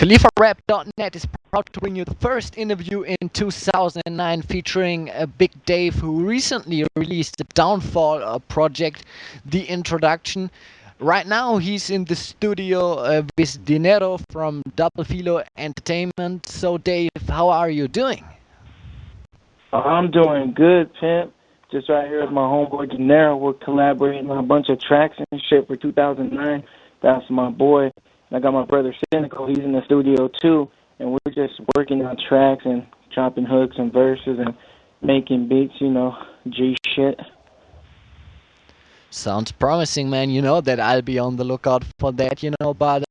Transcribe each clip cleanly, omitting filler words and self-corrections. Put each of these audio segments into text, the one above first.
CalifaRap.net is proud to bring you the first interview in 2009 featuring Big Dave, who recently released the Downfall project, The Introduction. Right now, he's in the studio with Dinero from Double Filo Entertainment. So, Dave, how are you doing? I'm doing good, Pimp. Just right here with my homeboy Gennaro. We're collaborating on a bunch of tracks and shit for 2009. That's my boy. And I got my brother Cynical. He's in the studio too. And we're just working on tracks and dropping hooks and verses and making beats, G shit. Sounds promising, man. You know that I'll be on the lookout for that, But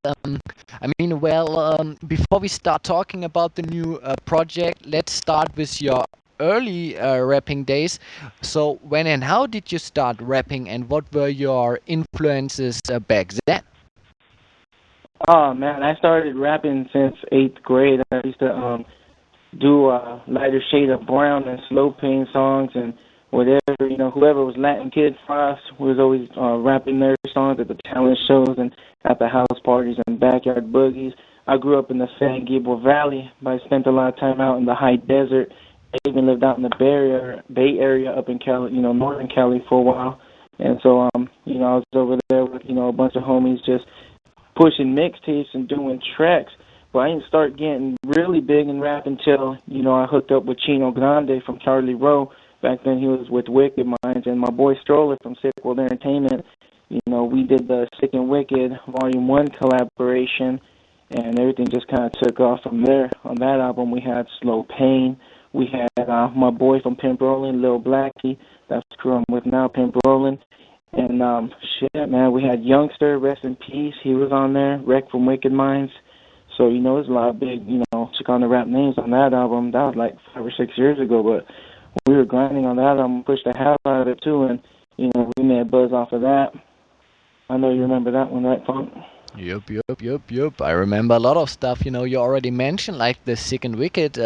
before we start talking about the new project, let's start with your early rapping days. So, when and how did you start rapping, and what were your influences back then? Oh, man, I started rapping since 8th grade. I used to do lighter shade of brown and slow pain songs and whatever, whoever was Latin Kid Frost was always rapping their songs at the talent shows and at the house parties and backyard boogies. I grew up in the San Gabriel Valley, but I spent a lot of time out in the high desert. I even lived out in the Bay Area up in Cali, Northern Cali for a while. And so, I was over there with, a bunch of homies just pushing mixtapes and doing tracks. But I didn't start getting really big in rap until, I hooked up with Chino Grande from Charlie Rowe. Back then he was with Wicked Minds, and my boy Stroller from Sick World Entertainment. We did the Sick and Wicked Volume 1 collaboration, and everything just kind of took off from there. On that album we had Slow Pain. We had my boy from Pimp Rollin', Lil Blackie. That's the crew I'm with now, Pimp Rollin'. And shit, man, we had Youngster, rest in peace. He was on there. Wreck from Wicked Minds. So, there's a lot of big, Chicano rap names on that album. That was like 5 or 6 years ago, but we were grinding on that album, pushed the hell out of it too, and, we made a buzz off of that. I know you remember that one, right, Funk? Yup. I remember a lot of stuff. You already mentioned like the Sick and Wicked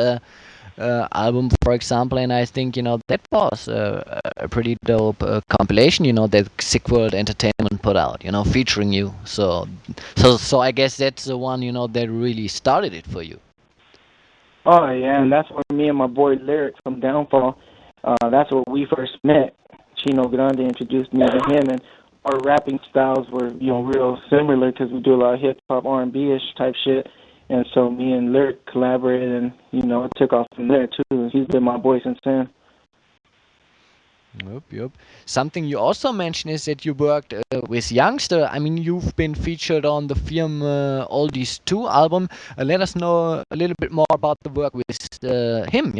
album, for example, and I think that was a pretty dope compilation. That Sick World Entertainment put out. Featuring you. So I guess that's the one that really started it for you. Oh, yeah, and that's where me and my boy Lyric from Downfall, that's where we first met. Chino Grande introduced me to him, and our rapping styles were, real similar because we do a lot of hip-hop, R&B-ish type shit. And so me and Lyric collaborated, and, it took off from there, too. He's been my boy since then. Yup. Something you also mentioned is that you worked with Youngster. I mean, you've been featured on the film Oldies 2 album. Let us know a little bit more about the work with him.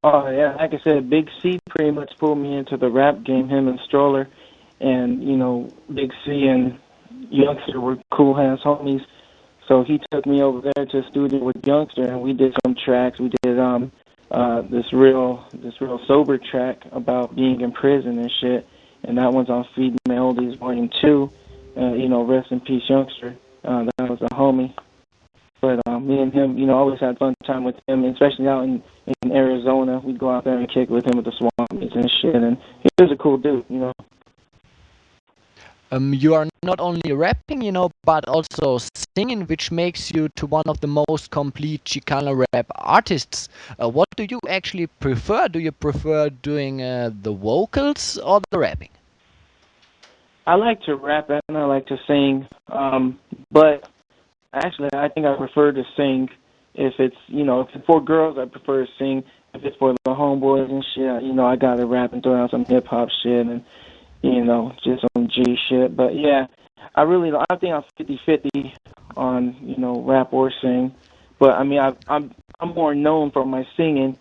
Oh, yeah, like I said, Big C pretty much pulled me into the rap game, him and Stroller. And, Big C and Youngster were cool-ass homies. So he took me over there to the studio with Youngster, and we did some tracks. We did this real sober track about being in prison and shit, and that one's on Feed Me Oldies Volume 2. Rest in peace, Youngster. That was a homie. But me and him, always had fun time with him, especially out in Arizona. We'd go out there and kick with him with the swamp meets and shit, and he was a cool dude. You are not only rapping, but also singing, which makes you to one of the most complete Chicano rap artists. What do you actually prefer? Do you prefer doing the vocals or the rapping? I like to rap and I like to sing, but actually I think I prefer to sing. If it's for girls, I prefer to sing. If it's for the homeboys and shit, I gotta rap and throw out some hip hop shit and just some G shit. But yeah, I think I'm 50-50 on, rap or sing. But I mean, I'm more known for my singing.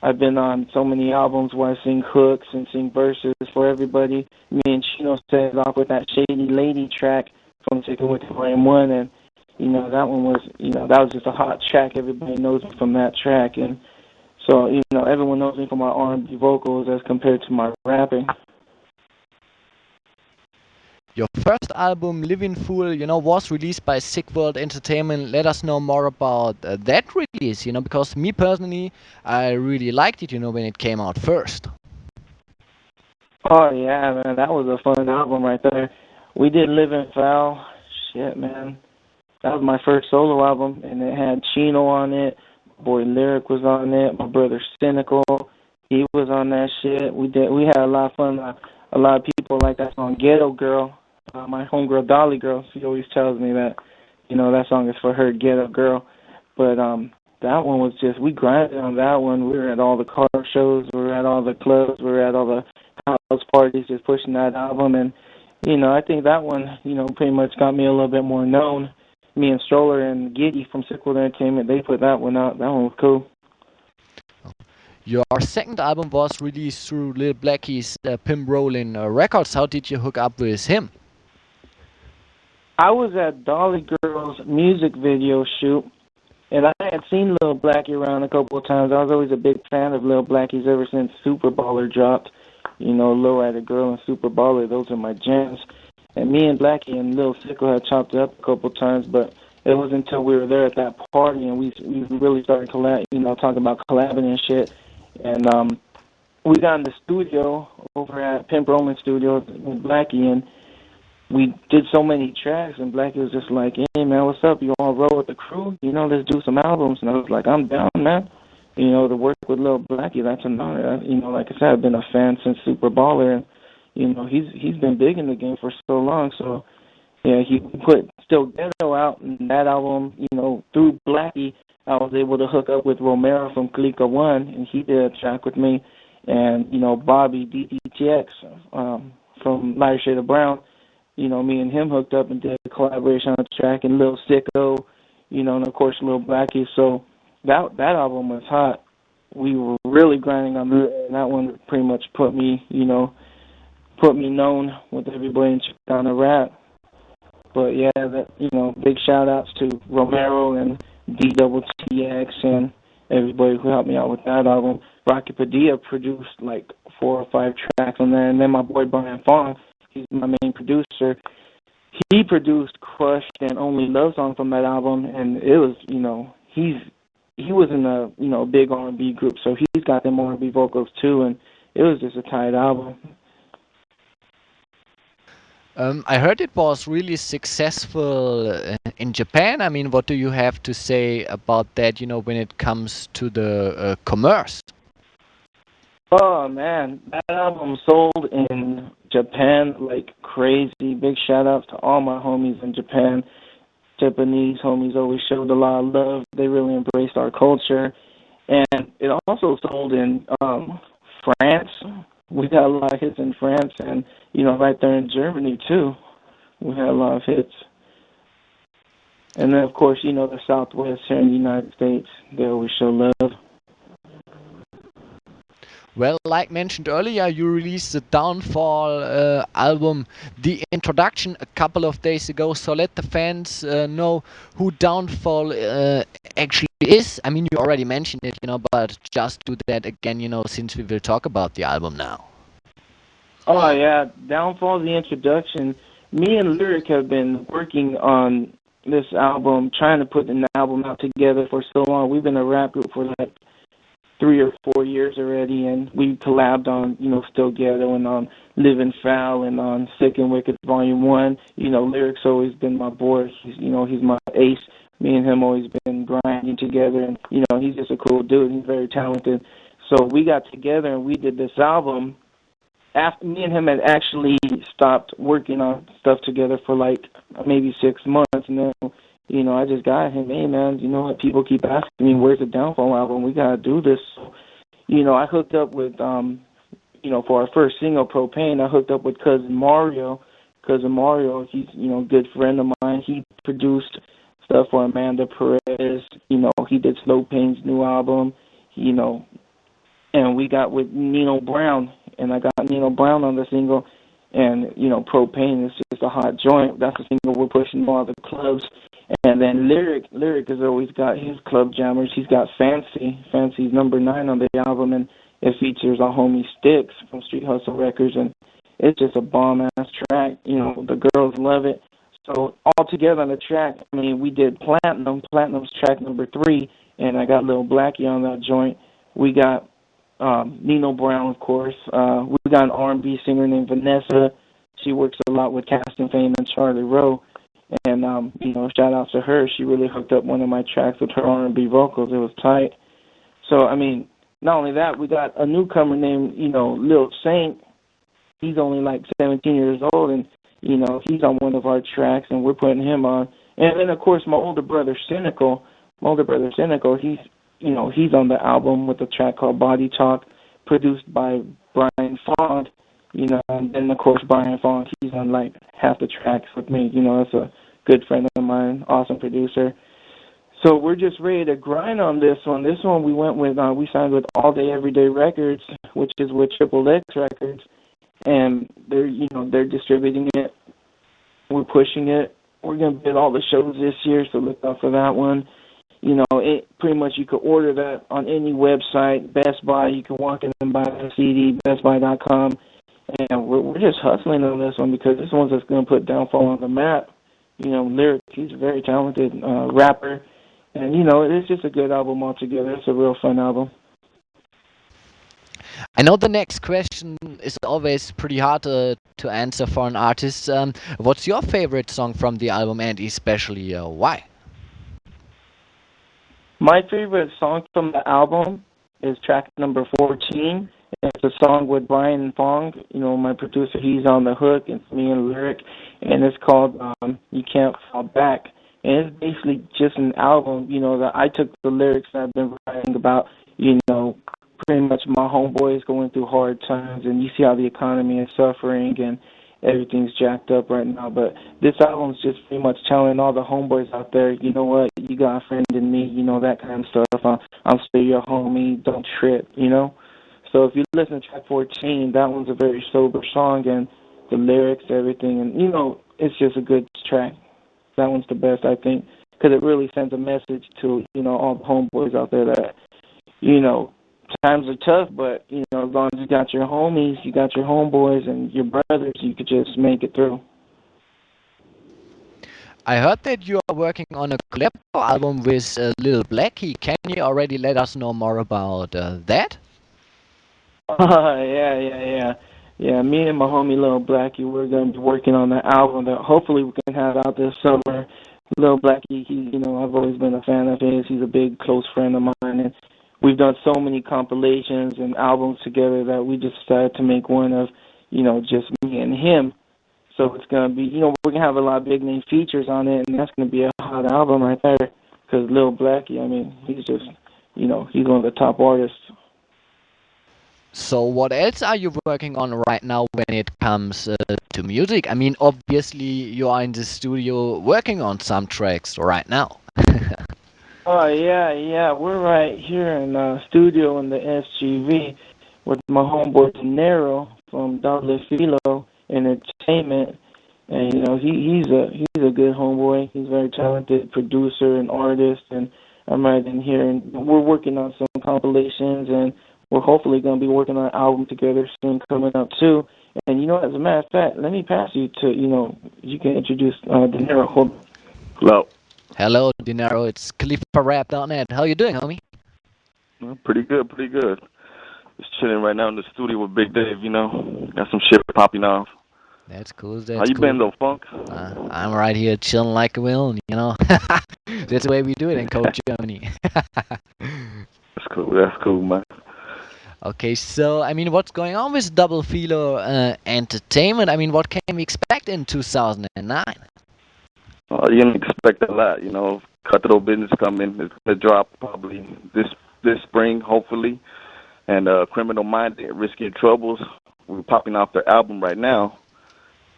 I've been on so many albums where I sing hooks and sing verses for everybody. Me and Chino started off with that Shady Lady track from Chicken with Volume 1, and, that one was, that was just a hot track. Everybody knows me from that track, and so, everyone knows me for my R&B vocals as compared to my rapping. Your first album, Living Fool, was released by Sick World Entertainment. Let us know more about that release, because me personally, I really liked it, when it came out first. Oh, yeah, man, that was a fun album right there. We did Living Foul. Shit, man. That was my first solo album, and it had Chino on it. My boy Lyric was on it. My brother Cynical, he was on that shit. We had a lot of fun. A lot of people like that song Ghetto Girl. My homegirl Dolly Girl, she always tells me that, that song is for her, Ghetto Girl. But that one was just, we grinded on that one. We were at all the car shows, we were at all the clubs, we were at all the house parties just pushing that album. And, I think that one, pretty much got me a little bit more known. Me and Stroller and Giddy from Sickle Entertainment, they put that one out. That one was cool. Your second album was released through Lil Blackie's Pimp Rollin' Records. How did you hook up with him? I was at Dolly Girl's music video shoot, and I had seen Lil Blackie around a couple of times. I was always a big fan of Lil Blackie's ever since Super Baller dropped. Low At a Girl and Super Baller, those are my jams. And me and Blackie and Lil Sickle had chopped it up a couple of times, but it wasn't until we were there at that party and we really started talking about collabing and shit. And we got in the studio over at Pimp Rollin' Studios with Blackie, and we did so many tracks, and Blackie was just like, "Hey man, what's up? You want to roll with the crew? Let's do some albums." And I was like, "I'm down, man." To work with Lil Blackie, that's an honor. Like I said, I've been a fan since Super Baller, and he's been big in the game for so long. So yeah, he put Still Ghetto out, and that album, through Blackie, I was able to hook up with Romero from Kalika One, and he did a track with me, and Bobby DTTX from Lighter Shade of Brown. Me and him hooked up and did a collaboration on a track, and Lil Sicko, and of course Lil Blackie. So that album was hot. We were really grinding on that, and that one pretty much put me known with everybody in CalifaRap. But yeah, big shout outs to Romero and DTTX and everybody who helped me out with that album. Rocky Padilla produced like 4 or 5 tracks on there, and then my boy Brian Fong, he's my main producer. He produced Crushed and Only Love Song from that album, and it was, he was in a big R&B group, so he's got them R&B vocals too, and it was just a tight album. I heard it was really successful in Japan. I mean, what do you have to say about that, when it comes to the commerce? Oh man, that album sold in Japan like crazy. Big shout outs to all my homies in Japan. Japanese homies always showed a lot of love. They really embraced our culture. And it also sold in France. We got a lot of hits in France, and right there in Germany too. We had a lot of hits. And then of course, the Southwest here in the United States, they always show love. Well, like mentioned earlier, you released the Downfall album, The Introduction, a couple of days ago. So let the fans know who Downfall actually is. I mean, you already mentioned it, but just do that again, since we will talk about the album now. Oh yeah, Downfall, The Introduction. Me and Lyric have been working on this album, trying to put an album out together for so long. We've been a rap group for like 3 or 4 years already, and we collabed on, Still Ghetto and on Living Foul and on Sick and Wicked Volume 1. Lyric's always been my boy. He's my ace. Me and him always been grinding together, and, he's just a cool dude. He's very talented. So we got together and we did this album. After me and him had actually stopped working on stuff together for like maybe 6 months, and then I just got him, hey man, what, people keep asking me, where's the Downfall album? We gotta do this. So, I hooked up with for our first single, Propane, I hooked up with Cousin Mario. Cousin Mario, he's, a good friend of mine. He produced stuff for Amanda Perez, he did Slow Pain's new album, and we got with Nino Brown, and I got Nino Brown on the single, and, Propane is just a hot joint. That's the single we're pushing to all the clubs. And then Lyric has always got his club jammers. He's got Fancy. Fancy's number 9 on the album, and it features our homie Sticks from Street Hustle Records, and it's just a bomb-ass track. The girls love it. So all together on the track, I mean, we did Platinum. Platinum's track number 3, and I got Lil Blackie on that joint. We got Nino Brown, of course. We got an R&B singer named Vanessa. She works a lot with Cast and Fame and Charlie Rowe. And shout out to her. She really hooked up one of my tracks with her R&B vocals. It was tight. So I mean, not only that, we got a newcomer named Lil Saint. He's only like 17 years old, and he's on one of our tracks, and we're putting him on. And then of course my older brother Cynical. He's he's on the album with a track called Body Talk, produced by Brian Fong. And then of course Brian Fong, he's on like half the tracks with me. That's a good friend of mine, awesome producer. So we're just ready to grind on this one. This one we signed with All Day Everyday Records, which is with Triple X Records, and they're distributing it. We're pushing it. We're gonna bid all the shows this year, so look out for that one. It pretty much you could order that on any website, Best Buy. You can walk in and buy the CD, BestBuy.com, and we're just hustling on this one because this one's just gonna put Downfall on the map. Lyric, he's a very talented rapper, and it's just a good album altogether. It's a real fun album. I know the next question is always pretty hard to answer for an artist. What's your favorite song from the album, and especially why? My favorite song from the album is track number 14. It's a song with Brian Fong, my producer. He's on the hook. It's me and Lyric, and it's called You Can't Fall Back. And it's basically just an album, that I took the lyrics that I've been writing about, pretty much my homeboys going through hard times, and you see how the economy is suffering and everything's jacked up right now. But this album's just pretty much telling all the homeboys out there, you know what, you got a friend in me, that kind of stuff. I'm still your homie, don't trip. So if you listen to track 14, that one's a very sober song, and the lyrics, everything, and it's just a good track. That one's the best, I think, because it really sends a message to all the homeboys out there that times are tough, but as long as you got your homies, you got your homeboys and your brothers, you could just make it through. I heard that you are working on a collab album with Lil Blackie. Can you already let us know more about that? Yeah. Me and my homie Lil Blackie, we're gonna be working on that album that hopefully we can have out this summer. Lil Blackie, I've always been a fan of his. He's a big close friend of mine, and we've done so many compilations and albums together that we just decided to make one of, just me and him. So it's gonna be, we're gonna have a lot of big name features on it, and that's gonna be a hot album right there. Because Lil Blackie, I mean, he's just, he's one of the top artists. So what else are you working on right now when it comes to music? I mean, obviously you are in the studio working on some tracks right now. Oh yeah. We're right here in studio in the SGV with my homeboy Dinero from Doble Filo Entertainment, and he's a good homeboy. He's a very talented producer and artist, and I'm right in here, and we're working on some compilations, and we're hopefully going to be working on an album together soon coming up too. And as a matter of fact, let me pass you to you can introduce Dinero. Hello. Hello, Dinero. It's CalifaRap.net. How you doing, homie? Pretty good, pretty good. Just chilling right now in the studio with Big Dave, Got some shit popping off. That's cool. How you been, though, Funk? I'm right here chilling like a villain. That's the way we do it in Coach Germany. That's cool, man. Okay, so, I mean, what's going on with Double Filo Entertainment? I mean, what can we expect in 2009? You can expect a lot, Cutthroat Business coming. It's going to drop probably this spring, hopefully. And Criminal Minded, Risky Troubles, we're popping off their album right now.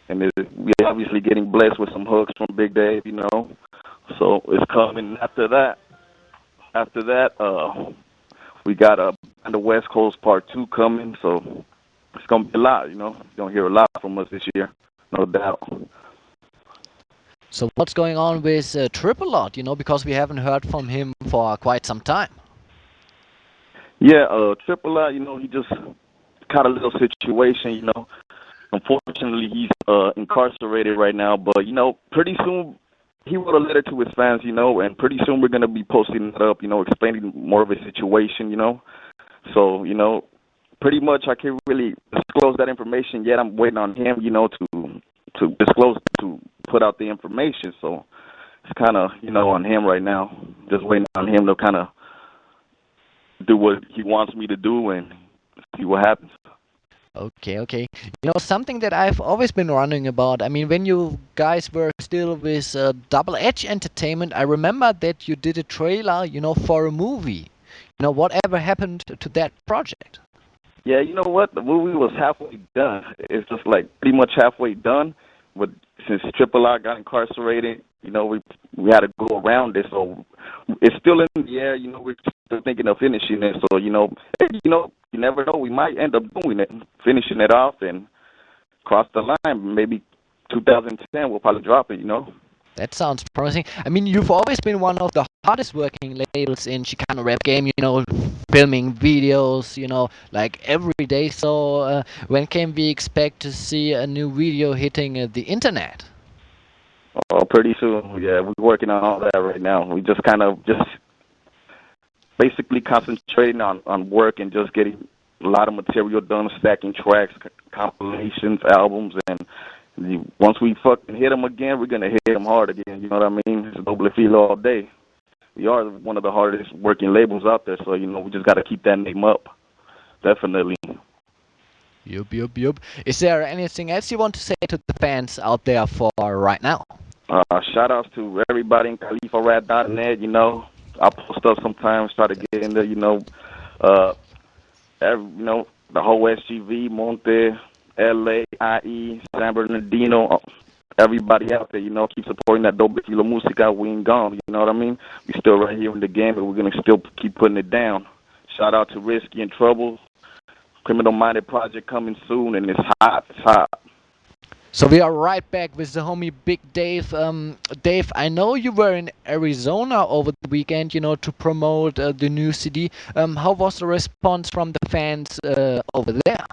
And we're obviously getting blessed with some hooks from Big Dave, So it's coming after that. We got on the West Coast Part 2 coming, so it's going to be a lot, You're going to hear a lot from us this year, no doubt. So what's going on with Triple Lot, because we haven't heard from him for quite some time. Yeah, Triple Lot, he just got a little situation, Unfortunately, he's incarcerated right now, but, pretty soon he wrote a letter to his fans, and pretty soon we're going to be posting it up, explaining more of his situation, So, pretty much I can't really disclose that information yet. I'm waiting on him, to disclose to put out the information. So it's kind of, on him right now. Just waiting on him to kind of do what he wants me to do and see what happens. Okay, okay. Something that I've always been wondering about. I mean, when you guys were still with Double Edge Entertainment, I remember that you did a trailer, for a movie. Whatever happened to that project? Yeah, you know what? The movie was halfway done. It's just like pretty much halfway done. But since Triple R got incarcerated, we had to go around it. So it's still in the air. We're still thinking of finishing it. So hey, you never know. We might end up doing it, finishing it off, and cross the line. Maybe 2010 we'll probably drop it. That sounds promising. I mean, you've always been one of the hardest working labels in Chicano rap game, filming videos, like every day. So when can we expect to see a new video hitting the internet? Oh, pretty soon. Yeah, we're working on all that right now. We just kind of just basically concentrating on work and just getting a lot of material done, stacking tracks, compilations, albums, and once we fucking hit them again, we're gonna hit them hard again. You know what I mean? It's doble filo all day. We are one of the hardest working labels out there, so we just got to keep that name up. Definitely. Yup, yup, yup. Is there anything else you want to say to the fans out there for right now? Shout outs to everybody in CalifaRap.net. I post up sometimes, try to get in there. The whole SGV, Monte, LA, IE, San Bernardino, everybody out there, keep supporting that dope filo música. We ain't gone, you know what I mean? We still right here in the game, but we're going to still keep putting it down. Shout out to Risky and Trouble. Criminal Minded project coming soon, and it's hot. It's hot. So we are right back with the homie Big Dave. Dave, I know you were in Arizona over the weekend, to promote the new CD. How was the response from the fans over there?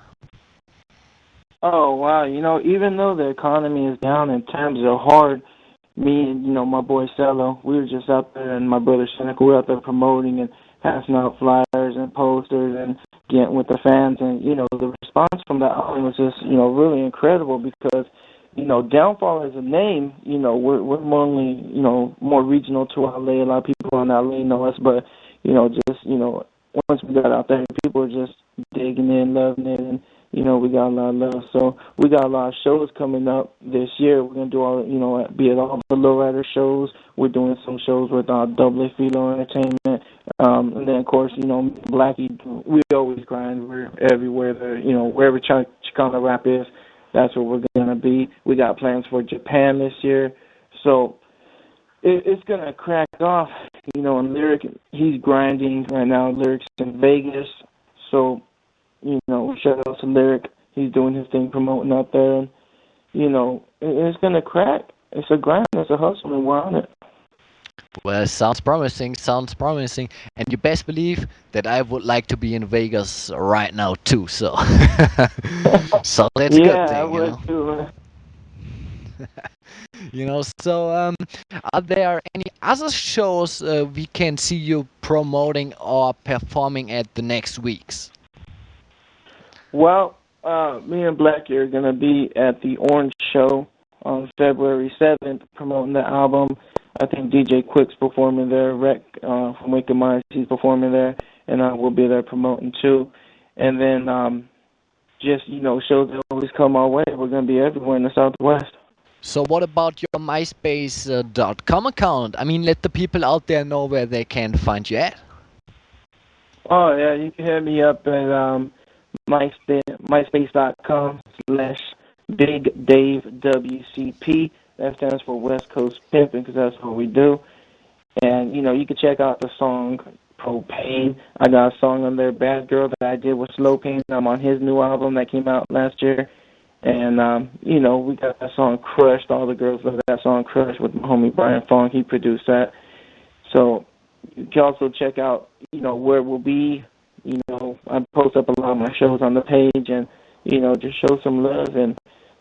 Oh, wow. Even though the economy is down and times are hard, me and, my boy Cello, we were just out there, and my brother Seneca, we were out there promoting and passing out flyers and posters and getting with the fans. And, the response from that album was just, really incredible because, Downfall as a name, we're mainly, more regional to LA. A lot of people in LA know us, but, once we got out there, people were just digging in, loving it, and, we got a lot of love. So we got a lot of shows coming up this year. We're going to do all, be it all the lowrider shows. We're doing some shows with Double Filo Entertainment. And then, of course, Blackie, we always grind. We're everywhere. Wherever Chicano rap is, that's where we're going to be. We got plans for Japan this year. So it's going to crack off. And Lyric, he's grinding right now, Lyric's in Vegas. So, shout out to Lyric. He's doing his thing, promoting out there. And, it's going to crack. It's a grind. It's a hustle, and we're on it. Well, sounds promising, sounds promising. And you best believe that I would like to be in Vegas right now, too. So, so that's a good thing, I would too. So are there any other shows we can see you promoting or performing at the next weeks? Well, me and Blackie are going to be at the Orange Show on February 7th promoting the album. I think DJ Quick's performing there. Rec from Wicked Minds, he's performing there. And we'll be there promoting too. And then just, shows that always come our way. We're going to be everywhere in the Southwest. So what about your MySpace.com account? I mean, let the people out there know where they can find you at. Oh, yeah, you can hit me up at myspace.com/BigDaveWCP. That stands for West Coast Pimpin' because that's what we do. And, you can check out the song Propane. I got a song on there, Bad Girl, that I did with Slow Pain. I'm on his new album that came out last year. And, we got that song Crushed. All the girls love that song Crushed with my homie Brian Fong. He produced that. So you can also check out, where we'll be. I post up a lot of my shows on the page and, just show some love and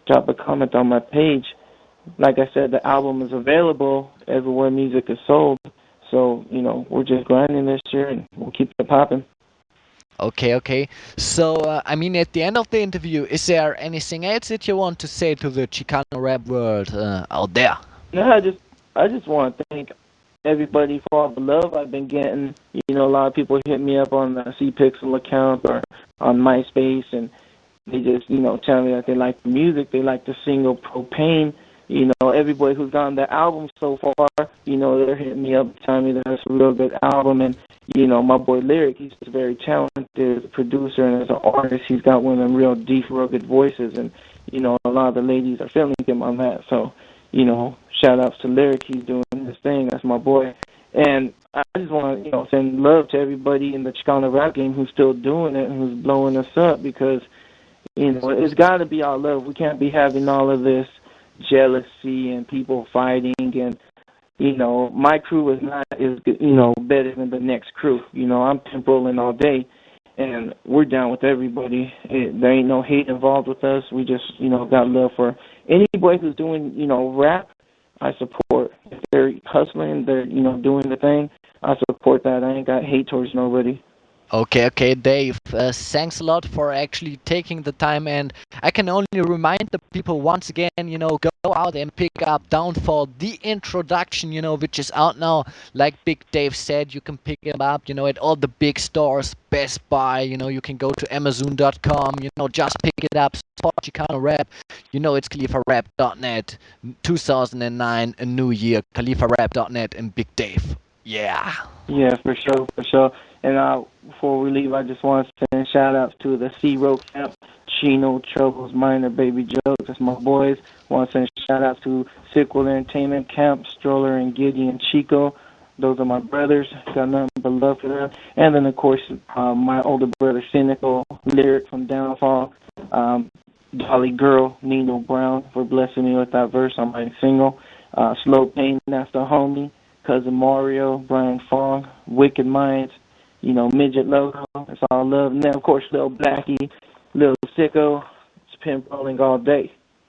drop a comment on my page. Like I said, the album is available everywhere music is sold. So, we're just grinding this year and we'll keep it popping. Okay, okay. So, I mean, at the end of the interview, is there anything else that you want to say to the Chicano rap world out there? No, I just want to thank everybody for all the love I've been getting. You know, a lot of people hit me up on the C Pixel account or on MySpace, and they just, tell me that they like the music, they like the single Propane. You know, everybody who's gotten the album so far, they're hitting me up telling me that it's a real good album. And, my boy Lyric, he's just very talented as a producer and as an artist. He's got one of them real deep, rugged voices. And, a lot of the ladies are feeling him on that. So, shout outs to Lyric. He's doing his thing. That's my boy. And I just want to, send love to everybody in the Chicano rap game who's still doing it and who's blowing us up because, it's got to be our love. We can't be having all of this jealousy and people fighting. And, my crew is not better than the next crew. I'm pimp rolling all day, and we're down with everybody. There ain't no hate involved with us. We just, got love for anybody who's doing, rap. I support. If they're hustling, they're, doing the thing, I support that. I ain't got hate towards nobody. Okay, okay, Dave. Thanks a lot for actually taking the time, and I can only remind the people once again, go out and pick up Downfall, the introduction, which is out now. Like Big Dave said, you can pick it up, at all the big stores, Best Buy, you can go to Amazon.com, just pick it up, support Chicano Rap, it's CalifaRap.net, 2009, a new year, CalifaRap.net, and Big Dave. Yeah. Yeah, for sure, for sure. And before we leave, I just want to send shout outs to the C-Row Camp, Chino, Troubles, Minor, Baby Jokes. That's my boys. Want to send shout outs to Sickle Entertainment Camp, Stroller, and Gideon Chico. Those are my brothers. Got nothing but love for them. And then, of course, my older brother, Cynical, Lyric from Downfall, Dolly Girl, Nino Brown, for blessing me with that verse on my single. Slow Pain, that's the homie. Cousin Mario, Brian Fong, Wicked Minds, Midget Logo. It's all love. And then, of course, Lil Blackie, Lil Sicko. It's pimp rolling all day.